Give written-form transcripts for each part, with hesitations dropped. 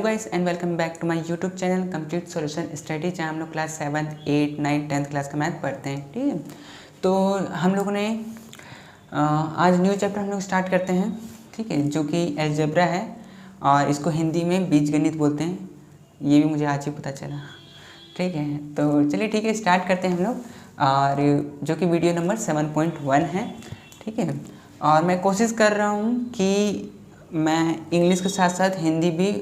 Guys and welcome back to my YouTube channel complete solution study, जहाँ हम लोग class 7, 8, 9, 10th class का math पढ़ते हैं। ठीक है, तो हम लोगों ने आज न्यू चैप्टर हम लोग स्टार्ट करते हैं। ठीक है, जो कि अलजेब्रा है और इसको हिंदी में बीजगणित बोलते हैं। ये भी मुझे आज ही पता चला। ठीक है, तो चलिए ठीक है, स्टार्ट करते हैं हम लोग, और जो कि वीडियो नंबर 7.1 है। ठीक है, और मैं कोशिश कर रहा हूँ कि मैं इंग्लिश के साथ साथ हिंदी भी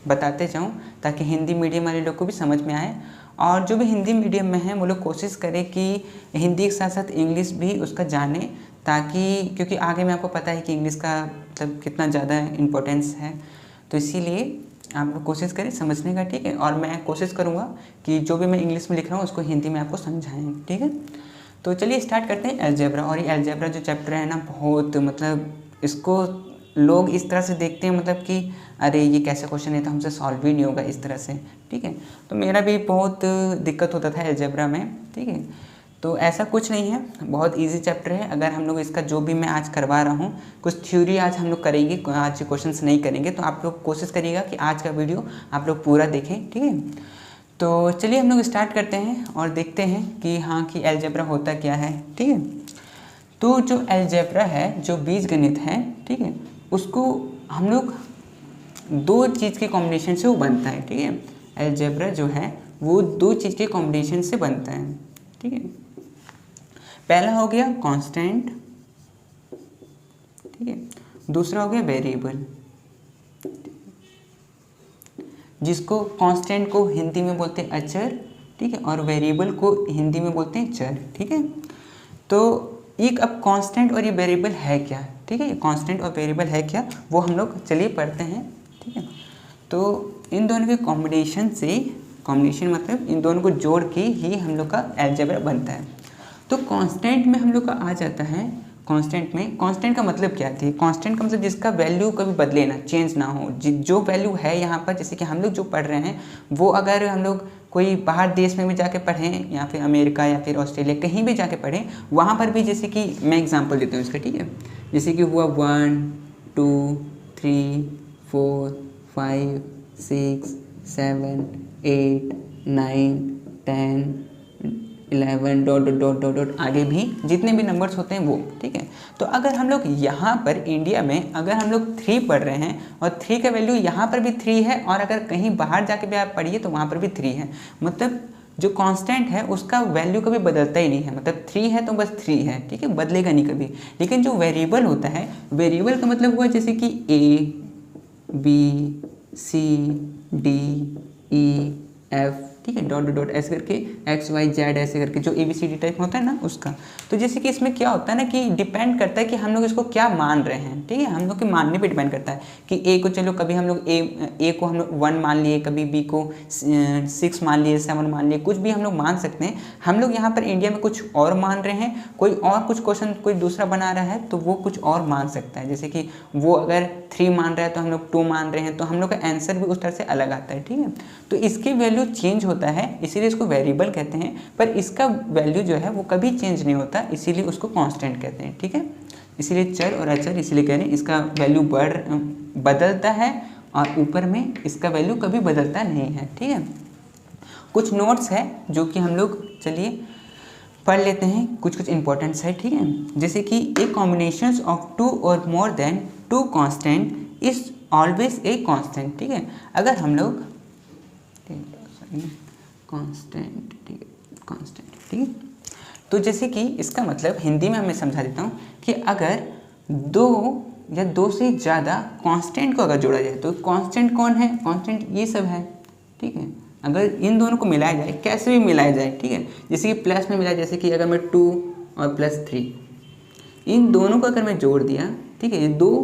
बताते जाऊँ, ताकि हिंदी मीडियम वाले लोग को भी समझ में आए, और जो भी हिंदी मीडियम में हैं वो लोग कोशिश करें कि हिंदी के साथ साथ इंग्लिश भी उसका जाने, ताकि क्योंकि आगे में आपको पता है कि इंग्लिश का मतलब कितना ज़्यादा इम्पोर्टेंस है, तो इसीलिए आप लोग कोशिश करें समझने का। ठीक है, और मैं कोशिश करूँगा कि जो भी मैं इंग्लिश में लिख रहा हूँ उसको हिंदी में आपको समझाएँ। ठीक है, तो चलिए स्टार्ट करते हैं अलजेब्रा। और ये अलजेब्रा जो चैप्टर है ना, बहुत मतलब इसको लोग इस तरह से देखते हैं, मतलब कि अरे ये कैसा क्वेश्चन है, तो हमसे सॉल्व ही नहीं होगा इस तरह से। ठीक है, तो मेरा भी बहुत दिक्कत होता था अलजेब्रा में। ठीक है, तो ऐसा कुछ नहीं है, बहुत इजी चैप्टर है। अगर हम लोग इसका जो भी मैं आज करवा रहा हूँ, कुछ थ्योरी आज हम लोग करेंगे, आज क्वेश्चंस नहीं करेंगे, तो आप लोग कोशिश करिएगा कि आज का वीडियो आप लोग पूरा देखें। ठीक है, तो चलिए हम लोग स्टार्ट करते हैं और देखते हैं कि हाँ कि अलजेब्रा होता क्या है। ठीक है, तो जो अलजेब्रा है, जो बीजगणित है, ठीक है, उसको हम लोग दो चीज़ के कॉम्बिनेशन से वो बनता है। ठीक है, अलजेब्रा जो है वो दो चीज़ के कॉम्बिनेशन से बनता है। ठीक है, पहला हो गया कांस्टेंट, ठीक है, दूसरा हो गया वेरिएबल, जिसको कांस्टेंट को हिंदी में बोलते हैं अचर, ठीक है, और वेरिएबल को हिंदी में बोलते हैं चर। ठीक है, तो एक अब कांस्टेंट और ये वेरिएबल है क्या। ठीक है, कांस्टेंट और वेरिएबल है क्या, वो हम लोग चलिए पढ़ते हैं। ठीक है, तो इन दोनों के कॉम्बिनेशन से, कॉम्बिनेशन मतलब इन दोनों को जोड़ के ही हम लोग का अलजेब्रा बनता है। तो कांस्टेंट में हम लोग का आ जाता है, कांस्टेंट में, कांस्टेंट का मतलब क्या थी, कांस्टेंट का मतलब जिसका वैल्यू कभी बदले ना, चेंज ना हो, जो वैल्यू है यहाँ पर, जैसे कि हम लोग जो पढ़ रहे हैं वो अगर हम लोग कोई बाहर देश में भी जाके पढ़ें, या फिर अमेरिका या फिर ऑस्ट्रेलिया कहीं भी जाके पढ़ें, वहाँ पर भी, जैसे कि मैं एग्जांपल देता हूँ इसका। ठीक है, जैसे कि हुआ 1, 2, 3, 4, 5, 6, 7, 8, 9, 10, 11 dot dot dot dot dot, आगे भी जितने भी नंबर्स होते हैं वो। ठीक है, तो अगर हम लोग यहाँ पर इंडिया में अगर हम लोग 3 पढ़ रहे हैं और 3 का वैल्यू यहाँ पर भी 3 है, और अगर कहीं बाहर जाके भी आप पढ़िए तो वहाँ पर भी 3 है, मतलब जो कांस्टेंट है उसका वैल्यू कभी बदलता ही नहीं है, मतलब 3 है तो बस 3 है। ठीक है, बदलेगा नहीं कभी। लेकिन जो वेरिएबल होता है, वेरिएबल का मतलब हुआ जैसे कि A, B, C, D, E, F, ठीक है, डॉट डॉट ऐसे करके एक्स वाई जेड ऐसे करके, जो ABCD टाइप होता है ना उसका। तो जैसे कि इसमें क्या होता है ना कि डिपेंड करता है कि हम लोग इसको क्या मान रहे हैं। ठीक है, हम लोग के मानने पे डिपेंड करता है कि ए को, चलो कभी हम लोग ए को हम लोग 1 मान लिए, कभी बी को 6 मान लिए, 7 मान लिए, कुछ भी हम लोग मान सकते हैं। हम लोग यहाँ पर इंडिया में कुछ और मान रहे हैं, कोई और कुछ क्वेश्चन कोई दूसरा बना रहा है तो वो कुछ और मान सकता है। जैसे कि वो अगर 3 मान रहा है तो हम लोग 2 मान रहे हैं, तो हम लोग का आंसर भी उस तरह से अलग आता है। ठीक है, तो इसकी वैल्यू चेंज होता है, इसीलिए इसको वेरिएबल कहते हैं, पर इसका वैल्यू जो है वो कभी चेंज नहीं होता, इसीलिए उसको कांस्टेंट कहते हैं। ठीक है, इसीलिए चर और अचर इसलिए कह रहे हैं, इसका वैल्यू बदलता है और ऊपर में इसका वैल्यू कभी बदलता नहीं है। ठीक है, कुछ नोट्स है जो कि हम लोग चलिए पढ़ लेते हैं, कुछ इंपॉर्टेंट्स है। ठीक है, जैसे कि ए कॉम्बिनेशन ऑफ 2 और more than 2 constant is always a constant. ठीक है, अगर हम लोग कांस्टेंट, ठीक है, कांस्टेंट, ठीक है, तो जैसे कि इसका मतलब हिंदी में मैं समझा देता हूँ कि अगर 2 या 2 से ज़्यादा कांस्टेंट को अगर जोड़ा जाए, तो कांस्टेंट कौन है, कांस्टेंट ये सब है। ठीक है, अगर इन दोनों को मिलाया जाए, कैसे भी मिलाया जाए, ठीक है, जैसे कि प्लस में मिलाया, जैसे कि अगर मैं 2 और +3, इन दोनों को अगर मैं जोड़ दिया, ठीक है, ये 2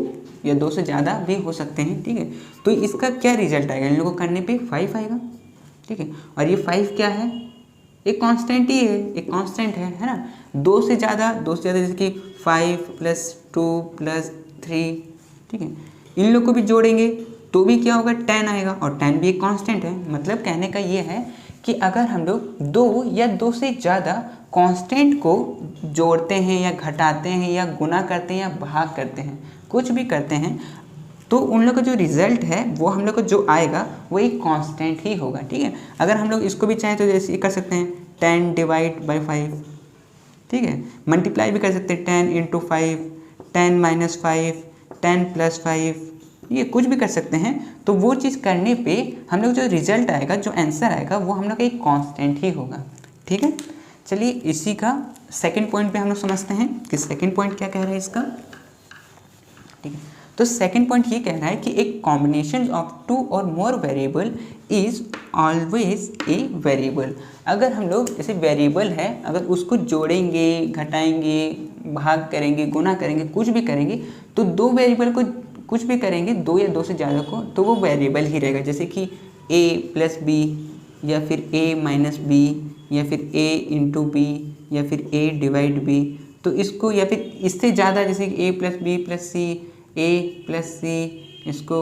या 2 से ज़्यादा भी हो सकते हैं। ठीक है, तो इसका क्या रिजल्ट आएगा, इन लोगों को करने पे 5 आएगा। ठीक है, और ये 5 क्या है, एक कांस्टेंट ही है, एक कांस्टेंट है ना। 2 से ज़्यादा जैसे कि 5 + 2 + 3, ठीक है, इन लोग को भी जोड़ेंगे तो भी क्या होगा, 10 आएगा, और 10 भी एक कांस्टेंट है। मतलब कहने का ये है कि अगर हम लोग 2 या 2 से ज़्यादा कांस्टेंट को जोड़ते हैं या घटाते हैं या गुना करते हैं या भाग करते हैं, कुछ भी करते हैं, तो उन लोग का जो रिजल्ट है वो हम लोग को जो आएगा वो एक कांस्टेंट ही होगा, ठीक है। अगर हम लोग इसको भी चाहें तो जैसे कर सकते हैं 10 डिवाइड बाई 5, ठीक है, मल्टीप्लाई भी कर सकते हैं 10 इंटू 5, 10 माइनस 5, 10 प्लस 5, ये कुछ भी कर सकते हैं। तो वो चीज़ करने पे हम लोग जो रिजल्ट आएगा, जो आंसर आएगा वो हम लोग का एक कांस्टेंट ही होगा, ठीक है। चलिए इसी का सेकंड पॉइंट पे हम लोग समझते हैं कि सेकंड पॉइंट क्या कह रहा है इसका, ठीक है। तो सेकंड पॉइंट ये कह रहा है कि एक कॉम्बिनेशन ऑफ 2 और more variable is always a variable. अगर हम लोग जैसे वेरिएबल है, अगर उसको जोड़ेंगे, घटाएंगे, भाग करेंगे, गुना करेंगे, कुछ भी करेंगे, तो दो वेरिएबल को कुछ भी करेंगे, दो या दो से ज़्यादा को, तो वो वेरिएबल ही रहेगा। जैसे कि a प्लस बी, या फिर a माइनस बी, या फिर a इंटू बी, या फिर a डिवाइड बी। तो इसको या फिर इससे ज़्यादा, जैसे कि a plus B plus C, a plus C, इसको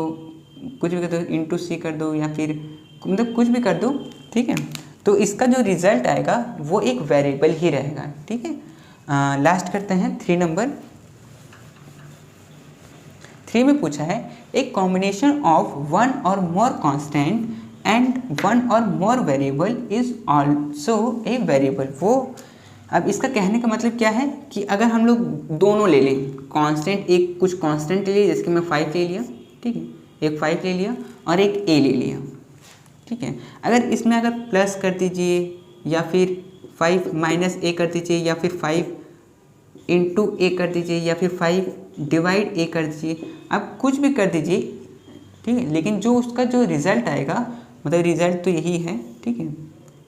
कुछ भी कर दो, इंटू सी कर दो, या फिर मतलब कुछ भी कर दो, ठीक है। तो इसका जो रिजल्ट आएगा वो एक वेरिएबल ही रहेगा, ठीक है। लास्ट करते हैं 3 नंबर। 3 में पूछा है एक कॉम्बिनेशन ऑफ 1 और मोर कांस्टेंट एंड 1 और more variable is also a variable. वो अब इसका कहने का मतलब क्या है कि अगर हम लोग दोनों ले लें, कांस्टेंट, एक कुछ कांस्टेंट ले लिया, जैसे कि मैं 5 ले लिया, ठीक है, एक 5 ले लिया और एक a ले लिया, ठीक है। अगर इसमें अगर प्लस कर दीजिए, या फिर 5 माइनस a कर दीजिए, या फिर 5 इंटू a कर दीजिए, या फिर 5 डिवाइड a कर दीजिए, आप कुछ भी कर दीजिए, ठीक है, लेकिन जो उसका जो रिज़ल्ट आएगा, मतलब रिज़ल्ट तो यही है, ठीक है,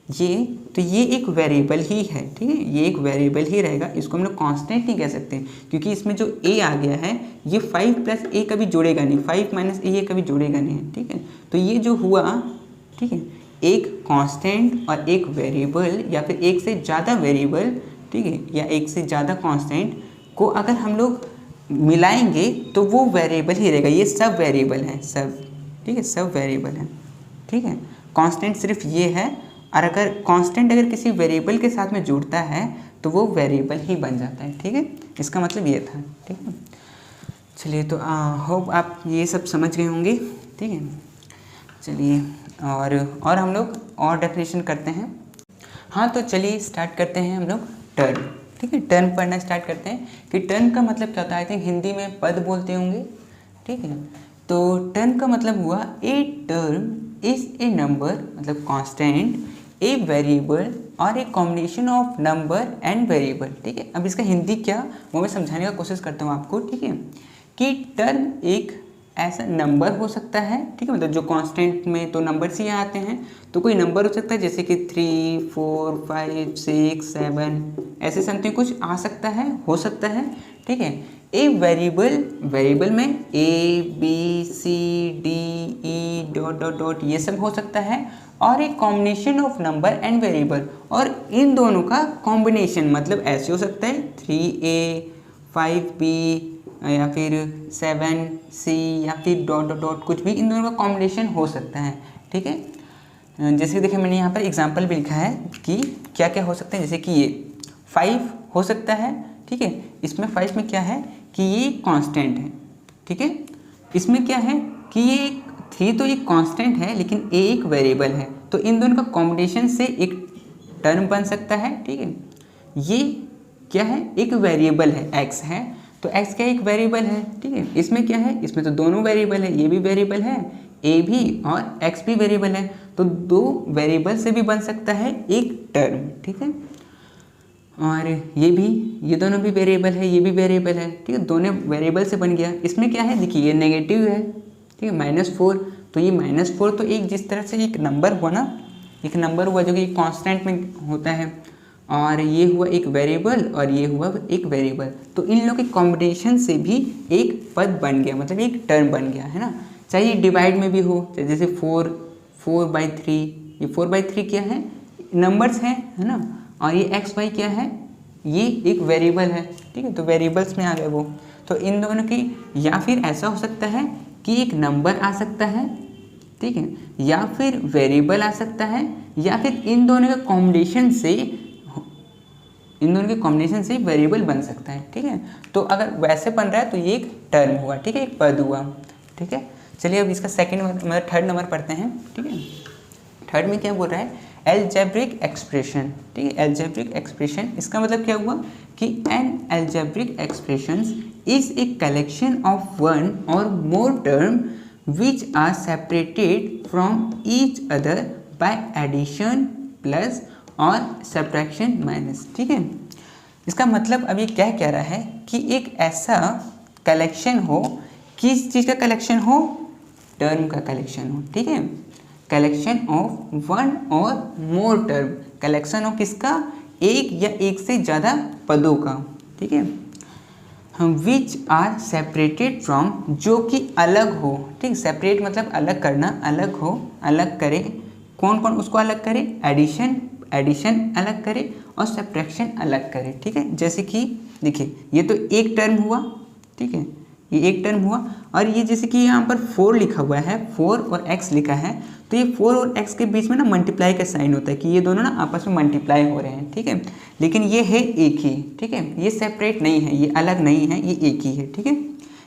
ये एक वेरिएबल ही है, ठीक है, ये एक वेरिएबल ही रहेगा। इसको हम लोग कांस्टेंट नहीं कह सकते, क्योंकि इसमें जो a आ गया है ये 5 प्लस a कभी जुड़ेगा नहीं, 5 माइनस a ये कभी जुड़ेगा नहीं, ठीक है। तो ये जो हुआ, ठीक है, एक कांस्टेंट और एक वेरिएबल, या फिर एक से ज़्यादा वेरिएबल, ठीक है, या एक से ज़्यादा कांस्टेंट को अगर हम लोग मिलाएंगे तो वो वेरिएबल ही रहेगा। ये सब वेरिएबल है, सब, ठीक है, सब वेरिएबल है, ठीक है। कांस्टेंट सिर्फ ये है, और अगर कांस्टेंट अगर किसी वेरिएबल के साथ में जुड़ता है तो वो वेरिएबल ही बन जाता है, ठीक है। इसका मतलब ये था, ठीक है। चलिए, तो होप आप ये सब समझ गए होंगे, ठीक है। चलिए, और हम लोग और डेफिनेशन करते हैं। हाँ, तो चलिए स्टार्ट करते हैं हम लोग टर्म, ठीक है। टर्म पढ़ना स्टार्ट करते हैं कि टर्म का मतलब क्या होता है। आई थिंक हिंदी में पद बोलते होंगे, ठीक है। तो टर्म का मतलब हुआ ए टर्म इज ए नंबर, मतलब कांस्टेंट, ए वेरिएबल और a combination of number and variable, ठीक है। अब इसका हिंदी क्या वो मैं समझाने का कोशिश करता हूँ आपको, ठीक है, कि टर्म एक ऐसा नंबर हो सकता है, ठीक है, मतलब जो कांस्टेंट में तो नंबर्स ही आते हैं, तो कोई नंबर हो सकता है जैसे कि 3, 4, 5, 6, 7 ऐसे समथिंग कुछ आ सकता है, हो सकता है, ठीक है। ए वेरिएबल में a b c d e dot dot dot ये सब हो सकता है, और एक combination of number and variable, और इन दोनों का कॉम्बिनेशन मतलब ऐसे हो सकता है 3a 5b या फिर 7c या फिर डॉट डॉट डॉट, कुछ भी इन दोनों का कॉम्बिनेशन हो सकता है, ठीक है। जैसे देखिए मैंने यहाँ पर एग्जांपल भी लिखा है कि क्या क्या हो सकता है, जैसे कि ये 5 हो सकता है, ठीक है। इसमें 5 में क्या है कि ये कांस्टेंट है, ठीक है। इसमें क्या है कि ये 3 तो एक कांस्टेंट है, लेकिन a एक वेरिएबल है, तो इन दोनों का कॉम्बिनेशन से एक टर्म बन सकता है, ठीक है। ये क्या है, एक वेरिएबल है, x है, तो x क्या एक वेरिएबल है, ठीक है। इसमें क्या है, इसमें तो दोनों वेरिएबल है, ये भी वेरिएबल है, a भी और x भी वेरिएबल है, तो दो वेरिएबल से भी बन सकता है एक टर्म, ठीक है। और ये दोनों भी वेरिएबल है, ये भी वेरिएबल है, ठीक है, दोनों वेरिएबल से बन गया। इसमें क्या है, देखिए ये नेगेटिव है, ठीक है, -4, तो ये -4 तो एक जिस तरह से एक नंबर हुआ ना, एक नंबर हुआ जो कि कांस्टेंट में होता है, और ये हुआ एक वेरिएबल और ये हुआ एक वेरिएबल, तो इन लोगों के कॉम्बिनेशन से भी एक पद बन गया, मतलब एक टर्म बन गया, है ना। चाहे ये डिवाइड में भी हो, जैसे 4/3, ये 4/3 क्या है, नंबर्स हैं, है ना, और ये x y क्या है, ये एक वेरिएबल है, ठीक है, तो वेरिएबल्स में आ गए वो। तो इन दोनों की, या फिर ऐसा हो सकता है कि एक नंबर आ सकता है, ठीक है, या फिर वेरिएबल आ सकता है, या फिर इन दोनों के कॉम्बिनेशन से वेरिएबल बन सकता है, ठीक है। तो अगर वैसे बन रहा है तो ये एक टर्म हुआ, ठीक है, एक पद हुआ, ठीक है। चलिए अब इसका थर्ड नंबर पढ़ते हैं, ठीक है। थर्ड में क्या बोल रहा है, एल्जेब्रिक एक्सप्रेशन, ठीक है। एल्जेब्रिक एक्सप्रेशन इसका मतलब क्या हुआ कि an algebraic expression is a collection of one और more term which are separated from each other by addition plus और सब्ट्रैक्शन माइनस, ठीक है। इसका मतलब अब ये क्या कह रहा है कि एक ऐसा कलेक्शन हो, किस चीज़ का कलेक्शन हो, टर्म का कलेक्शन हो, ठीक है। कलेक्शन ऑफ वन और मोर टर्म, कलेक्शन ऑफ किसका, एक या एक से ज़्यादा पदों का, ठीक है। विच आर सेपरेटेड फ्रॉम, जो कि अलग हो, ठीक। सेपरेट मतलब अलग करना, अलग हो, अलग करे। कौन कौन उसको अलग करे, एडिशन अलग करे और सब्ट्रैक्शन अलग करे, ठीक है। जैसे कि देखिए ये तो एक टर्म हुआ, ठीक है, ये एक टर्म हुआ। और ये जैसे कि यहाँ पर 4 लिखा हुआ है, 4 और x लिखा है, तो ये 4 और x के बीच में ना मल्टीप्लाई का साइन होता है कि ये दोनों ना आपस में मल्टीप्लाई हो रहे हैं, ठीक है। लेकिन ये है एक ही, ठीक है, ये सेपरेट नहीं है, ये अलग नहीं है, ये एक ही है, ठीक है।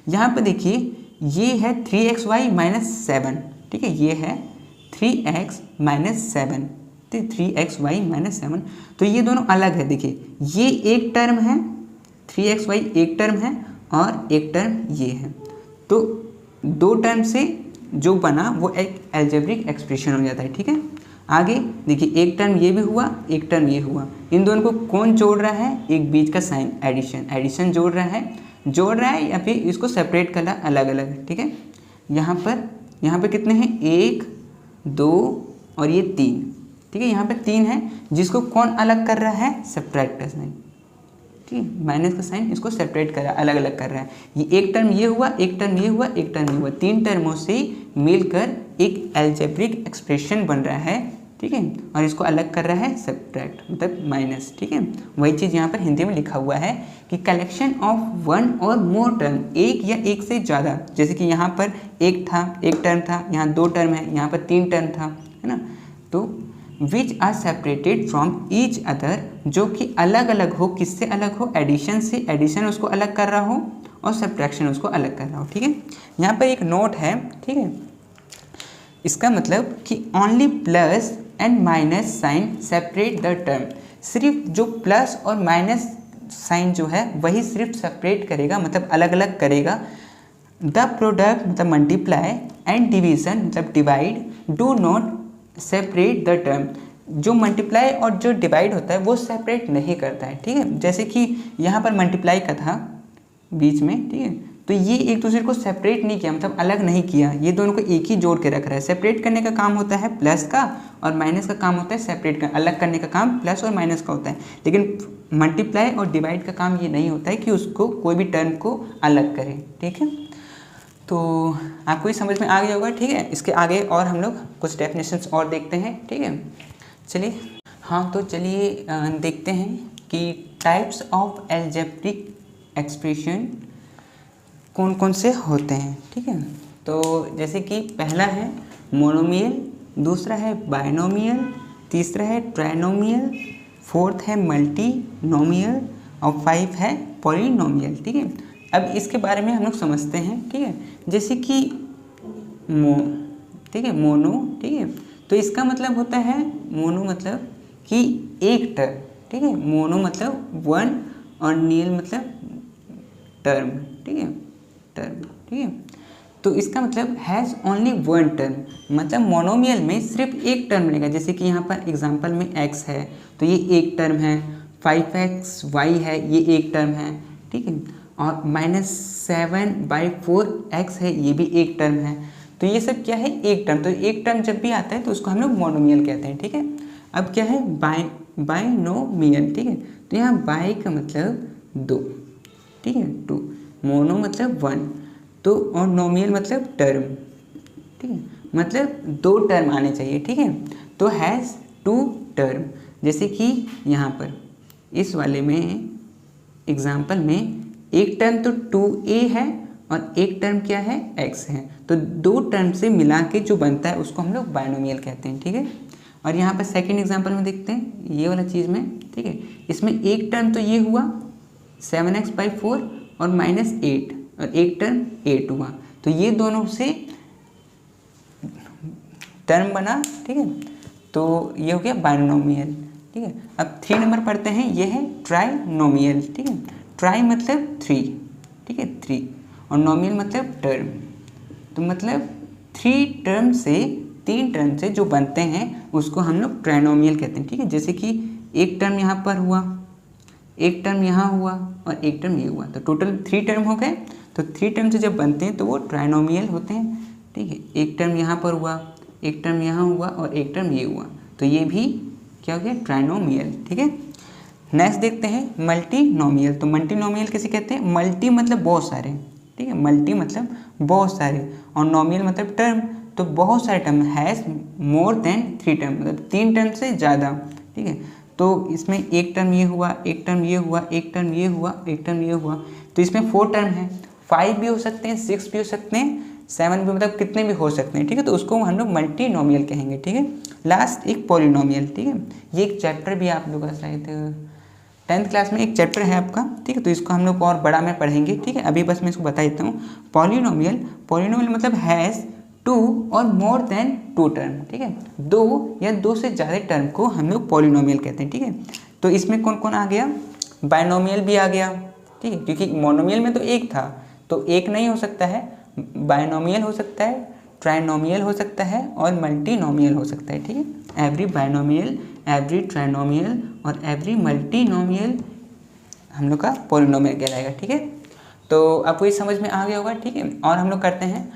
यहाँ पर देखिए ये है 3xy माइनस 7, ठीक है, ये है 3x माइनस 7, 3xy माइनस 7, तो ये दोनों अलग है। देखिए ये एक टर्म है, 3xy एक टर्म है और एक टर्म ये है, तो दो टर्म से जो बना वो एक एल्जेब्रिक एक्सप्रेशन हो जाता है, ठीक है। आगे देखिए एक टर्म ये भी हुआ, एक टर्म ये हुआ, इन दोनों को कौन जोड़ रहा है, एक बीच का साइन एडिशन जोड़ रहा है या फिर इसको सेपरेट करना अलग अलग, ठीक है। यहाँ पर कितने हैं, 1 2 और ये 3, ठीक है। यहाँ पे 3 है, जिसको कौन अलग कर रहा है, सब्ट्रैक्ट का साइन, ठीक है, माइनस का साइन इसको सेपरेट कर रहा है, अलग अलग कर रहा है। ये एक टर्म ये हुआ, एक टर्म ये हुआ, एक टर्म ये हुआ, 3 टर्मों से मिलकर एक एल्जेब्रिक एक्सप्रेशन बन रहा है, ठीक है। और इसको अलग कर रहा है सब्ट्रैक्ट मतलब माइनस, ठीक है। वही चीज़ यहाँ पर हिंदी में लिखा हुआ है कि कलेक्शन ऑफ वन और मोर टर्म, एक या एक से ज़्यादा, जैसे कि यहाँ पर एक टर्म था, यहाँ 2 टर्म है, यहाँ पर 3 टर्म था, है ना। तो which are separated from each other, जो कि अलग अलग हो, किससे अलग हो, एडिशन से, एडिशन उसको अलग कर रहा हो और सब्ट्रैक्शन उसको अलग कर रहा हो, ठीक है। यहाँ पर एक नोट है, ठीक है, इसका मतलब कि only plus and minus sign separate the term, सिर्फ जो प्लस और माइनस साइन जो है वही सिर्फ सेपरेट करेगा, मतलब अलग अलग करेगा। द प्रोडक्ट मतलब मल्टीप्लाई एंड डिवीजन मतलब divide do not separate the term, जो मल्टीप्लाई और जो डिवाइड होता है वो सेपरेट नहीं करता है, ठीक है। जैसे कि यहाँ पर मल्टीप्लाई का था बीच में, ठीक है, तो ये एक दूसरे को सेपरेट नहीं किया, मतलब अलग नहीं किया, ये दोनों को एक ही जोड़ के रख रहा है। सेपरेट करने का काम होता है प्लस का और माइनस का काम होता है सेपरेट का, अलग करने का काम प्लस और माइनस का होता है। लेकिन मल्टीप्लाई और डिवाइड का काम ये नहीं होता है कि उसको कोई भी टर्म को अलग करें, ठीक है। तो आपको ये समझ में आ गया होगा, ठीक है। इसके आगे और हम लोग कुछ डेफिनेशंस और देखते हैं, ठीक है। चलिए हाँ, तो चलिए देखते हैं कि टाइप्स ऑफ एल्जेब्रिक एक्सप्रेशन कौन कौन से होते हैं, ठीक है। तो जैसे कि पहला है मोनोमियल, दूसरा है बायनोमियल, तीसरा है ट्राइनोमियल, फोर्थ है मल्टीनोमियल और 5 है पॉलिनोमियल, ठीक है। अब इसके बारे में हम लोग समझते हैं, ठीक है। जैसे कि ठीक है, मोनो, ठीक है, तो इसका मतलब होता है, मोनो मतलब कि एक टर्म, ठीक है, मोनो मतलब 1 और नियल मतलब टर्म, ठीक है, टर्म, ठीक है। तो इसका मतलब हैज़ ओनली 1 टर्म, मतलब मोनोमियल में सिर्फ एक टर्म मिलेगा। जैसे कि यहाँ पर एग्जांपल में x है तो ये एक टर्म है, 5xy है ये एक टर्म है, ठीक है, और -7/4x है ये भी एक टर्म है। तो ये सब क्या है, एक टर्म। तो एक टर्म जब भी आता है तो उसको हम लोग मोनोमियल कहते हैं, ठीक है। अब क्या है बाइनोमियल, ठीक है, तो यहाँ बाई का मतलब 2, ठीक है, 2, मोनो मतलब 1, तो और नोमियल मतलब टर्म, ठीक है, मतलब 2 टर्म आने चाहिए, ठीक है। तो हैज़ 2 टर्म, जैसे कि यहाँ पर इस वाले में एग्जाम्पल में एक टर्म तो 2a है और एक टर्म क्या है, x है, तो 2 टर्म से मिला के जो बनता है उसको हम लोग बाइनोमियल कहते हैं, ठीक है। और यहाँ पर सेकंड एग्जाम्पल में देखते हैं ये वाला चीज़ में, ठीक है, इसमें एक टर्म तो ये हुआ 7x/4 और -8 और एक टर्म 8 हुआ, तो ये दोनों से टर्म बना, ठीक है। तो ये हो गया बाइनोमियल, ठीक है। अब 3 नंबर पढ़ते हैं, ये है ट्राइनोमियल, ठीक है। ट्राई मतलब 3, ठीक है, 3, और नोमियल मतलब टर्म। तो मतलब 3 टर्म से 3 टर्म से जो बनते हैं उसको हम लोग ट्राइनोमियल कहते हैं, ठीक है। जैसे कि एक टर्म यहाँ पर हुआ, एक टर्म यहाँ हुआ और एक टर्म ये हुआ, तो टोटल 3 टर्म हो गए। तो 3 टर्म से जब बनते हैं तो वो ट्राइनोमियल होते हैं, ठीक है। एक टर्म यहाँ पर हुआ, एक टर्म यहाँ हुआ और एक टर्म ये हुआ, तो ये भी क्या हो गया, ट्राइनोमियल, ठीक है। नेक्स्ट देखते हैं मल्टीनोमियल। तो मल्टीनोमियल किसे कहते हैं, मल्टी मतलब बहुत सारे, ठीक है, मल्टी मतलब बहुत सारे, और नोमियल मतलब टर्म, तो बहुत सारे term, has more than 3 term, मतलब 3 टर्म से ज़्यादा, ठीक है। तो इसमें एक टर्म ये हुआ, एक टर्म ये हुआ, एक टर्म ये हुआ, एक टर्म ये हुआ, तो इसमें 4 टर्म है। 5 भी हो सकते हैं, 6 भी हो सकते हैं, 7 भी, मतलब कितने भी हो सकते हैं, ठीक है। तो उसको हम लोग मल्टीनोमियल कहेंगे, ठीक है। लास्ट एक पॉलिनोमियल, ठीक है। ये एक चैप्टर भी आप लोगों का शायद 10th क्लास में एक चैप्टर है आपका, ठीक है। तो इसको हम लोग और बड़ा में पढ़ेंगे, ठीक है। अभी बस मैं इसको बता देता हूँ। पॉलिनोमियल, पॉलिनोमियल मतलब हैज़ 2 और मोर देन 2 टर्म, ठीक है। 2 या 2 से ज़्यादा टर्म को हम लोग पॉलिनोमियल कहते हैं, ठीक है। तो इसमें कौन कौन आ गया, बाइनोमियल भी आ गया, ठीक है, क्योंकि मोनोमियल में तो एक था, तो एक नहीं हो सकता है, बाइनोमियल हो सकता है, ट्राइनोमियल हो सकता है और मल्टीनोमियल हो सकता है, ठीक है। एवरी बाइनोमियल, एवरी ट्राइनोमियल और एवरी मल्टीनोमियल हम लोग का पॉलिनोमियल कहलाएगा, ठीक है। तो आपको ये समझ में आ गया होगा, ठीक है। और हम लोग करते हैं,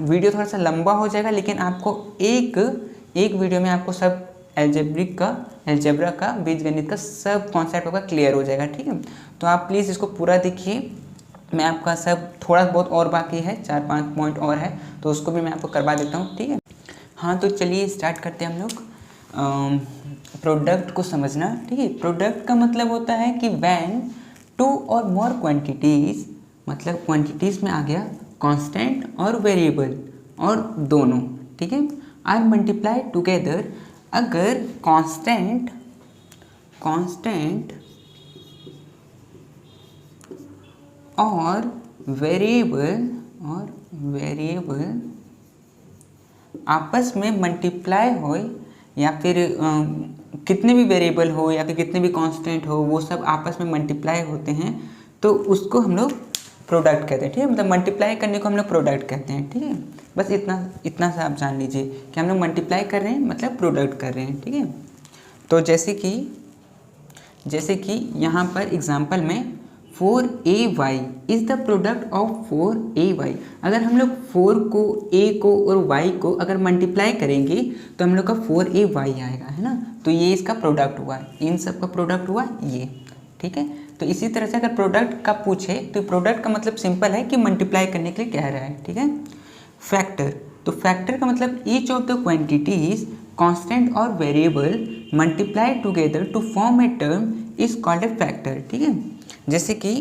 वीडियो थोड़ा सा लंबा हो जाएगा, लेकिन आपको एक वीडियो में आपको सब अलजेब्रा का बीजगणित का सब कॉन्सेप्ट आपका क्लियर हो जाएगा, ठीक है। तो आप प्लीज़ इसको पूरा देखिए। मैं आपका सब थोड़ा बहुत और बाकी है, 4-5 पॉइंट और है, तो उसको भी मैं आपको करवा देता हूँ, ठीक है। हाँ, तो चलिए स्टार्ट करते हैं हम लोग प्रोडक्ट को समझना, ठीक है। प्रोडक्ट का मतलब होता है कि व्हेन 2 और मोर क्वांटिटीज़, मतलब क्वांटिटीज़ में आ गया कांस्टेंट और वेरिएबल और दोनों, ठीक है, आर मल्टीप्लाई टुगेदर। अगर कांस्टेंट और वेरिएबल आपस में मल्टीप्लाई हो, या फिर कितने भी वेरिएबल हो या फिर कितने भी कांस्टेंट हो, वो सब आपस में मल्टीप्लाई होते हैं, तो उसको हम लोग प्रोडक्ट कहते हैं, ठीक है। मतलब मल्टीप्लाई करने को हम लोग प्रोडक्ट कहते हैं, ठीक है। बस इतना सा आप जान लीजिए कि हम लोग मल्टीप्लाई कर रहे हैं मतलब प्रोडक्ट कर रहे हैं, ठीक है। तो जैसे कि यहाँ पर एग्जाम्पल में 4ay is the product of 4ay। अगर हम लोग 4 को, a को और y को अगर मल्टीप्लाई करेंगे तो हम लोग का 4ay आएगा, है ना। तो ये इसका प्रोडक्ट हुआ, इन सब का प्रोडक्ट हुआ ये, ठीक है। तो इसी तरह से अगर प्रोडक्ट का पूछे तो प्रोडक्ट का मतलब सिंपल है कि मल्टीप्लाई करने के लिए कह रहा है, ठीक है। फैक्टर, तो फैक्टर का मतलब each of the quantities constant और variable multiply together to form a term is called a factor, ठीक है। जैसे कि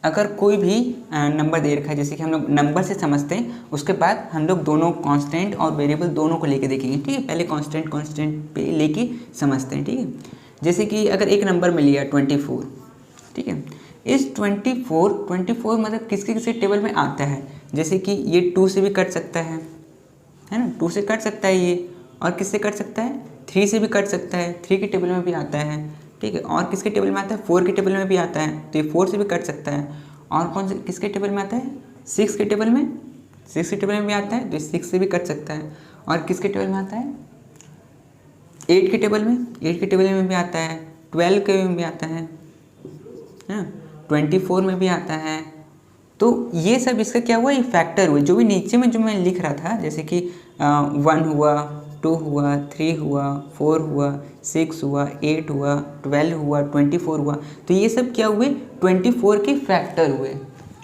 अगर कोई भी नंबर दे रखा है, जैसे कि हम लोग नंबर से समझते हैं, उसके बाद हम लोग दोनों कांस्टेंट और वेरिएबल दोनों को लेके देखेंगे, ठीक है। पहले कांस्टेंट पे लेके समझते हैं, ठीक है। जैसे कि अगर एक नंबर में लिया 24, ठीक है। इस 24 मतलब किसके टेबल में आता है, जैसे कि ये 2 से भी कट सकता है ना, 2 से कट सकता है ये, और किससे कट सकता है, 3 से भी कट सकता है, 3 के टेबल में भी आता है, ठीक है। और किसके टेबल में आता है, 4 के टेबल में भी आता है, तो ये 4 से भी कट सकता है। और कौन से किसके टेबल में आता है, 6 के टेबल में, 6 के टेबल में भी आता है, तो 6 से भी कट सकता है। और किसके टेबल में आता है, 8 के टेबल में, 8 के टेबल में भी आता है, 12 के में भी आता है, 24 में भी आता है। तो ये सब इसका क्या हुआ, ये फैक्टर हुए। जो भी नीचे में जो मैं लिख रहा था, जैसे कि 1 हुआ, 2 हुआ, 3 हुआ, 4 हुआ, 6 हुआ, 8 हुआ, 12 हुआ, 24 हुआ, तो ये सब क्या हुए, 24 के फैक्टर हुए,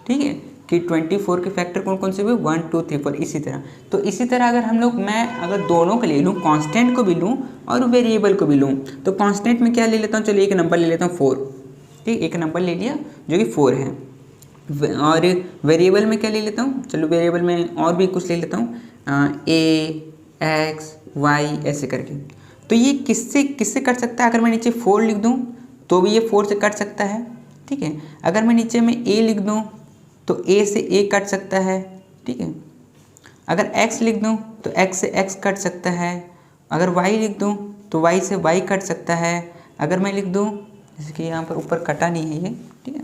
ठीक है। कि 24 के फैक्टर कौन कौन से हुए, 1 2 3 4, इसी तरह। तो इसी तरह अगर हम लोग, मैं अगर दोनों के ले लूँ, कांस्टेंट को भी लूँ और वेरिएबल को भी लूँ, तो कांस्टेंट में क्या ले लेता हूँ, चलिए एक नंबर ले लेता हूँ 4, ठीक, एक नंबर ले लिया जो कि 4 है। और वेरिएबल में क्या ले लेता हूँ, चलो वेरिएबल में और भी कुछ ले लेता हूँ, x y ऐसे करके। तो ये किससे कट सकता है, अगर मैं नीचे 4 लिख दूँ तो भी ये 4 से कट सकता है, ठीक है। अगर मैं नीचे में a लिख दूँ तो a से a कट सकता है, ठीक है। अगर x लिख दूँ तो x से x कट सकता है, अगर y लिख दूँ तो y से y कट सकता है। अगर मैं लिख दूँ, जैसे कि यहाँ पर ऊपर कटा नहीं है ये, ठीक है,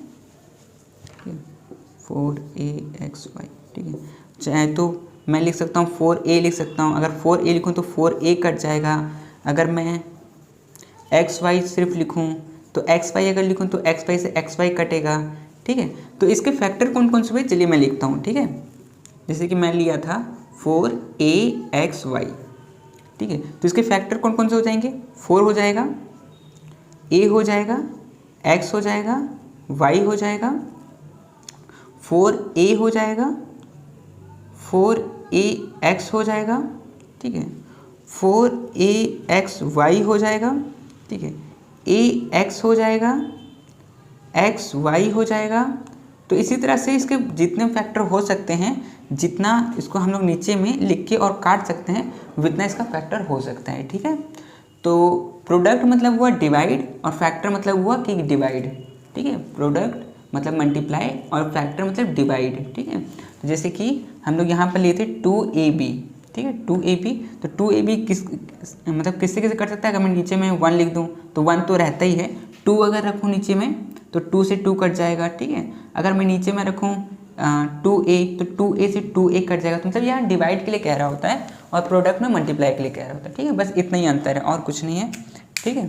4axy, ठीक है, चाहे तो मैं लिख सकता हूँ 4a लिख सकता हूँ। अगर 4a लिखूँ तो 4a कट जाएगा। अगर मैं xy सिर्फ लिखूँ तो xy अगर लिखूँ तो xy से xy कटेगा, ठीक है। तो इसके फैक्टर कौन कौन से हुए, चलिए मैं लिखता हूँ, ठीक है। जैसे कि मैं लिया था 4axy, ठीक है, तो इसके फैक्टर कौन कौन से हो जाएंगे, 4 हो जाएगा, a हो जाएगा, x हो जाएगा, y हो जाएगा, 4a हो जाएगा, 4ax हो जाएगा, ठीक है, 4axy हो जाएगा, ठीक है, ax हो जाएगा, xy हो जाएगा। तो इसी तरह से इसके जितने फैक्टर हो सकते हैं, जितना इसको हम लोग नीचे में लिख के और काट सकते हैं, उतना इसका फैक्टर हो सकता है, ठीक है। तो प्रोडक्ट मतलब हुआ डिवाइड और फैक्टर मतलब हुआ कि डिवाइड, ठीक है। प्रोडक्ट मतलब मल्टीप्लाई और फैक्टर मतलब डिवाइड, ठीक है। तो जैसे कि हम लोग यहाँ पर लिए थे 2ab, ठीक है, 2ab, तो 2ab किस मतलब किससे किससे कट सकता है। अगर मैं नीचे में 1 लिख दूँ तो 1 तो रहता ही है, 2 अगर रखूँ नीचे में तो 2 से 2 कट जाएगा, ठीक है। अगर मैं नीचे में रखूँ 2a तो 2a से 2a कट जाएगा। तो मतलब यहाँ डिवाइड के लिए कह रहा होता है और प्रोडक्ट में मल्टीप्लाई के लिए कह रहा होता है, ठीक है। बस इतना ही अंतर है और कुछ नहीं है, ठीक है।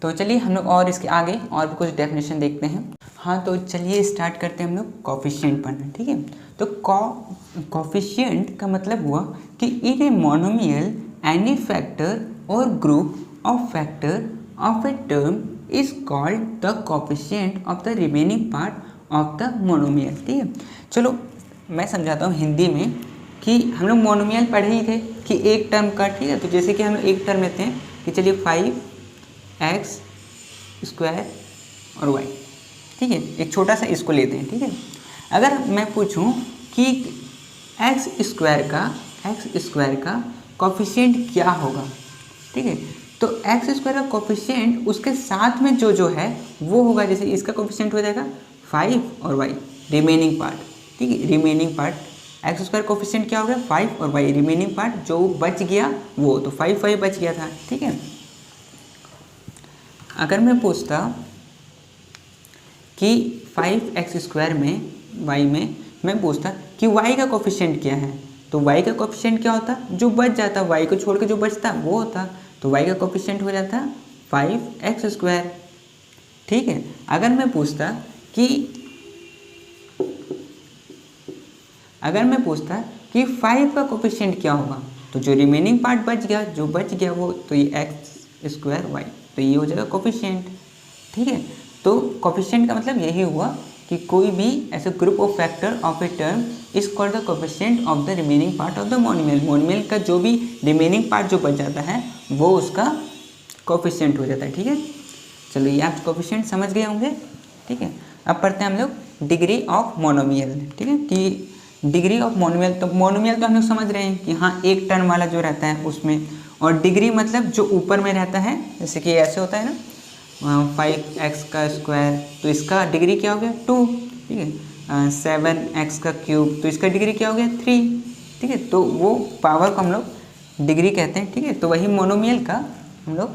तो चलिए हम लोग और इसके आगे और भी कुछ डेफिनेशन देखते हैं। हाँ, तो चलिए स्टार्ट करते हैं हम लोग कोफिशिएंट पढ़ना, ठीक है। तो कोफिशिएंट का मतलब हुआ कि इन ए मोनोमियल एनी फैक्टर और group of factor of A term is called the coefficient of the remaining part of the monomial, ठीक है। चलो मैं समझाता हूँ हिंदी में कि हम लोग मोनोमियल पढ़े ही थे कि एक टर्म का, ठीक है। तो जैसे कि हम लोग एक टर्म लेते हैं कि चलिए 5x स्क्वायर और y, ठीक है, एक छोटा सा इसको लेते हैं, ठीक है। अगर मैं पूछूं कि x स्क्वायर का कोफिशिएंट क्या होगा, ठीक है, तो x स्क्वायर का कोफिशिएंट उसके साथ में जो है वो होगा। जैसे इसका कोफिशिएंट हो जाएगा 5 और y रिमेनिंग पार्ट, ठीक है, remaining part x square coefficient क्या हो गया 5 और y रिमेनिंग पार्ट जो बच गया वो, तो 5 बच गया था, ठीक है। अगर मैं पूछता कि 5x स्क्वायर में y में मैं पूछता कि y का कोफिशिएंट क्या है, तो y का कोफिशिएंट क्या होता, जो बच जाता, y को छोड़ के जो बचता वो होता, तो y का कोफिशिएंट हो जाता 5x स्क्वायर, ठीक है। अगर मैं पूछता कि 5 का कोफिशिएंट क्या होगा, तो जो रिमेनिंग पार्ट बच गया वो, तो ये एक्स स्क्वायर वाई, तो ये हो जाएगा कोफिशिएंट, ठीक है। तो कोफिशिएंट का मतलब यही हुआ कि कोई भी ऐसे group of factor of A term is called the coefficient of the remaining part of the monomial. Monomial का जो भी रिमेनिंग पार्ट जो बच जाता है वो उसका कोफिशिएंट हो जाता है, ठीक है। चलो ये आप कोफिशिएंट समझ गए होंगे, ठीक है। अब पढ़ते हैं हम लोग डिग्री ऑफ मोनोमियल, ठीक है, कि डिग्री ऑफ मोनोमियल, तो मोनोमियल तो हम लोग समझ रहे हैं कि हाँ एक टर्म वाला जो रहता है उसमें, और डिग्री मतलब जो ऊपर में रहता है, जैसे कि ऐसे होता है ना 5x का स्क्वायर, तो इसका डिग्री क्या हो गया 2, ठीक है। 7x का क्यूब, तो इसका डिग्री क्या हो गया 3, ठीक है। तो वो पावर को हम लोग डिग्री कहते हैं, ठीक है। तो वही मोनोमियल का हम लोग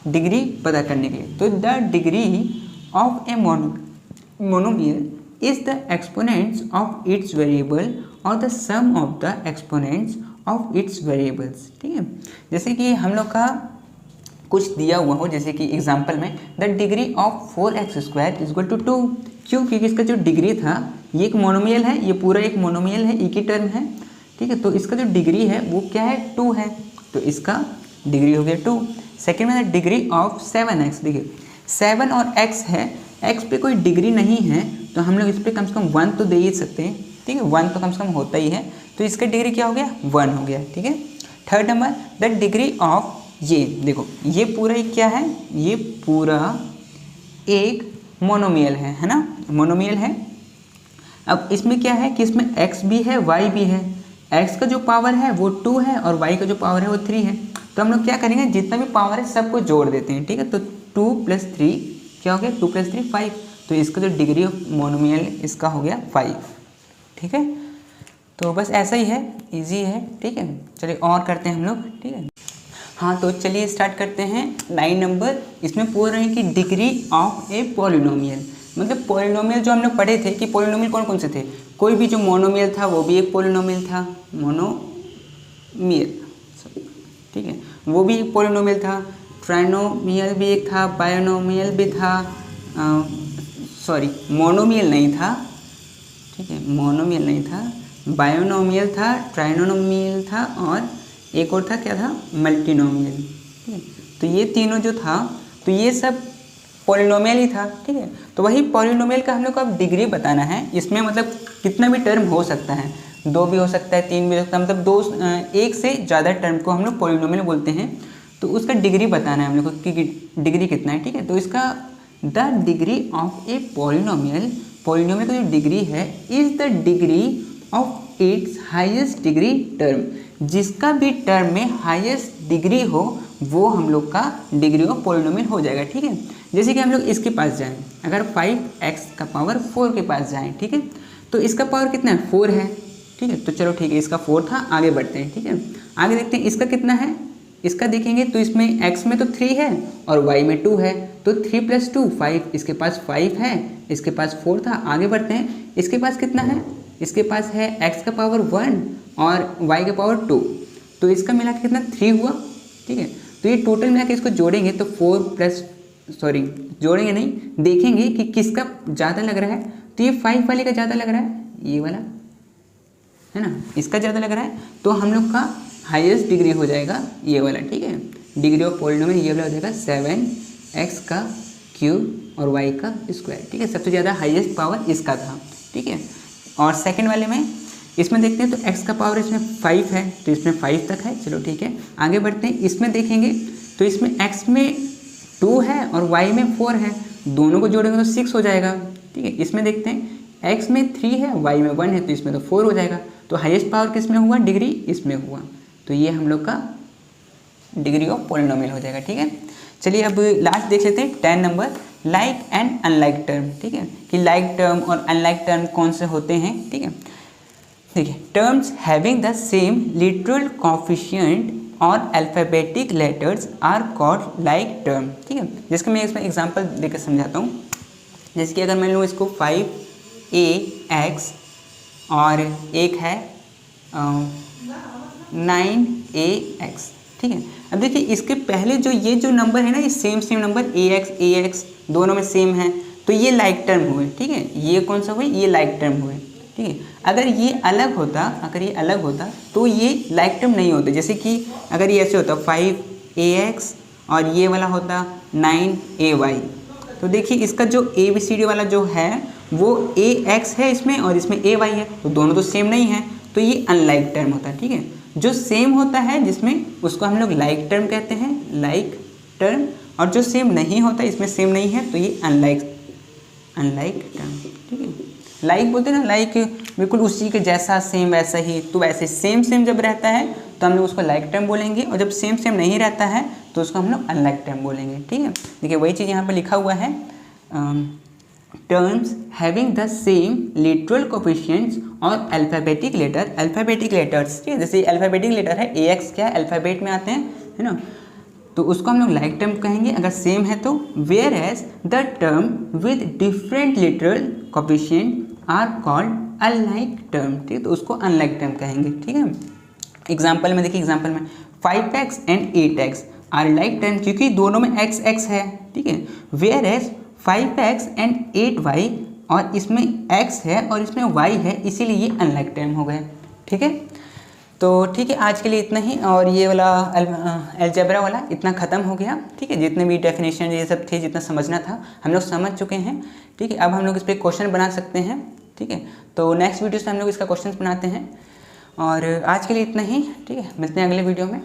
डिग्री पता करने के लिए, तो the degree of a monomial is the exponents of its variable or the sum of the exponents of its variables, ठीक है। जैसे कि हम लोग का कुछ दिया हुआ हो, जैसे कि एग्जांपल में the degree of 4x square is equal to 2, क्यों, क्योंकि इसका जो डिग्री था ये एक मोनोमियल है, ये पूरा एक मोनोमियल है, एक ही टर्म है, ठीक है। तो इसका जो डिग्री है वो क्या है 2 है, तो इसका डिग्री हो गया 2। सेकेंड में द डिग्री ऑफ 7x, देखिए 7 और x है, x पे कोई डिग्री नहीं है तो हम लोग इस पर कम से कम 1 तो दे ही सकते हैं, ठीक है, 1 तो कम से कम होता ही है, तो इसका डिग्री क्या हो गया 1 हो गया, ठीक है। Third number the degree of, ये देखो ये पूरा एक क्या है, ये पूरा एक मोनोमियल है ना, मोनोमियल है। अब इसमें क्या है कि इसमें x भी है y भी है, x का जो पावर है वो 2 है और y का जो पावर है वो 3 है। तो हम लोग क्या करेंगे, जितना भी पावर है सबको जोड़ देते हैं, ठीक है। तो 2 + 3 क्या हो गया, 2 + 3 5, तो इसका जो डिग्री ऑफ मोनोमियल इसका हो गया 5, ठीक है। तो बस ऐसा ही है, इजी है, ठीक है। चलिए और करते हैं हम लोग, ठीक है। हाँ तो चलिए स्टार्ट करते हैं 9 नंबर। इसमें पूछ रहे हैं कि डिग्री ऑफ ए पॉलिनोमियल, मतलब पॉलिनोमियल जो हमने पढ़े थे कि पॉलिनोमियल कौन कौन से थे, कोई भी जो मोनोमियल था वो भी एक पॉलिनोमियल था, मोनोमियल, ठीक है, वो भी एक पॉलिनोमियल था, ट्राइनोमियल भी एक था, बायनोमियल भी था, सॉरी मोनोमियल नहीं था, ठीक है, मोनोमियल नहीं था, बायोनोमियल था, ट्राइनोमियल था और एक और था, क्या था, मल्टीनोमियल, ठीक है। तो ये तीनों जो था तो ये सब पॉलिनोमियल ही था, ठीक है। तो वही पॉलिनोमियल का हम लोग को अब डिग्री बताना है। इसमें मतलब कितना भी टर्म हो सकता है, 2 भी हो सकता है, 3 भी हो सकता है, मतलब एक से ज़्यादा टर्म को हम लोग पॉलिनोमियल बोलते हैं। तो उसका डिग्री बताना है हम लोग को कि डिग्री कितना है, ठीक है। तो इसका the degree of a polynomial, polynomial का जो डिग्री है is the degree of its highest degree term, जिसका भी टर्म में हाईएस्ट डिग्री हो वो हम लोग का डिग्री ऑफ पॉलिनोमियल हो जाएगा, ठीक है। जैसे कि हम लोग इसके पास जाएं, अगर 5x का पावर 4 के पास जाएं, ठीक है, तो इसका पावर कितना है, 4 है, ठीक है। तो चलो ठीक है, इसका 4 था, आगे बढ़ते हैं, ठीक है। आगे देखते हैं इसका कितना है, इसका देखेंगे तो इसमें x में तो 3 है और y में 2 है, तो 3 + 2 5, इसके पास 5 है, इसके पास 4 था। आगे बढ़ते हैं, इसके पास कितना है, इसके पास है x का पावर 1 और y का पावर 2, तो इसका मिला के कितना 3 हुआ, ठीक है। तो ये टोटल मिला के इसको जोड़ेंगे तो 4 + जोड़ेंगे नहीं, देखेंगे कि किसका ज़्यादा लग रहा है, तो ये 5 वाले का ज़्यादा लग रहा है, ये वाला है ना, इसका ज़्यादा लग रहा है, तो हम लोग का हाईएस्ट डिग्री हो जाएगा ये वाला, ठीक है। डिग्री ऑफ पॉलिनोमियल ये वाला हो जाएगा 7x का क्यूब और y का स्क्वायर, ठीक है। सबसे ज़्यादा हाईएस्ट पावर इसका था, ठीक है। और सेकंड वाले में इसमें देखते हैं तो x का पावर इसमें 5 है, तो इसमें 5 तक है, चलो ठीक है। आगे बढ़ते हैं, इसमें देखेंगे तो इसमें x में 2 है और y में 4 है, दोनों को जोड़ेंगे तो 6 हो जाएगा, ठीक है। इसमें देखते हैं x में 3 है, y में 1 है, तो इसमें तो 4 हो जाएगा। तो हाईएस्ट पावर किस में हुआ, डिग्री इसमें हुआ, तो ये हम लोग का डिग्री ऑफ पॉलिनोमियल हो जाएगा, ठीक है। चलिए अब लास्ट देख लेते हैं 10 number, like and unlike term, ठीक है, कि लाइक टर्म और अनलाइक टर्म कौन से होते हैं, ठीक है। देखिए, terms having the same literal coefficient और alphabetic letters are called like term, ठीक है। जिसका मैं इसमें एग्जांपल देकर समझाता हूँ। जैसे कि अगर मैं लूँ इसको 5ax और एक है 9ax, ठीक है। अब देखिए इसके पहले जो ये जो नंबर है ना, ये सेम नंबर ax दोनों में सेम है, तो ये लाइक टर्म हुए, ठीक है। ये कौन सा हुए, ये लाइक टर्म हुए, ठीक है। अगर ये अलग होता तो ये लाइक टर्म नहीं होते। जैसे कि अगर ये ऐसे होता 5ax और ये वाला होता 9ay, तो देखिए इसका जो ABCD वाला जो है वो ax है इसमें और इसमें ay है, तो दोनों तो सेम नहीं है, तो ये अनलाइक टर्म होता है, ठीक है। जो सेम होता है जिसमें उसको हम लोग लाइक टर्म कहते हैं, लाइक टर्म, और जो सेम नहीं होता, इसमें सेम नहीं है, तो ये अनलाइक टर्म, ठीक है। लाइक बोलते हैं ना, लाइक बिल्कुल उसी के जैसा, सेम वैसा ही, तो वैसे सेम जब रहता है तो हम लोग उसको लाइक टर्म बोलेंगे, और जब सेम नहीं रहता है तो उसको हम लोग अनलाइक टर्म बोलेंगे, ठीक है। देखिए वही चीज़ यहाँ पर लिखा हुआ है, terms having the same literal coefficients और अल्फ़ाबेटिक लेटर्स, ठीक है। जैसे अल्फ़ाबेटिक लेटर है ax, क्या है, अल्फ़ाबेट में आते हैं, है ना, तो उसको हम लोग लाइक टर्म कहेंगे अगर सेम है तो। Whereas the term with different literal coefficient are called unlike term, ठीक है, तो उसको अनलाइक टर्म कहेंगे, ठीक है। एग्जाम्पल में देखिए, एग्जाम्पल में 5x and 8x are like term, क्योंकि दोनों में x है, ठीक है। Where as 5x and 8y, और इसमें x है और इसमें y है, इसीलिए ये अनलाइक टर्म हो गए, ठीक है। तो ठीक है, आज के लिए इतना ही, और ये वाला अलजेब्रा वाला इतना ख़त्म हो गया, ठीक है। जितने भी डेफिनेशन ये सब थे, जितना समझना था हम लोग समझ चुके हैं, ठीक है। अब हम लोग इस पर क्वेश्चन बना सकते हैं, ठीक है। तो नेक्स्ट वीडियो से हम लोग इसका क्वेश्चन बनाते हैं, और आज के लिए इतना ही, ठीक है। मिलते हैं अगले वीडियो में।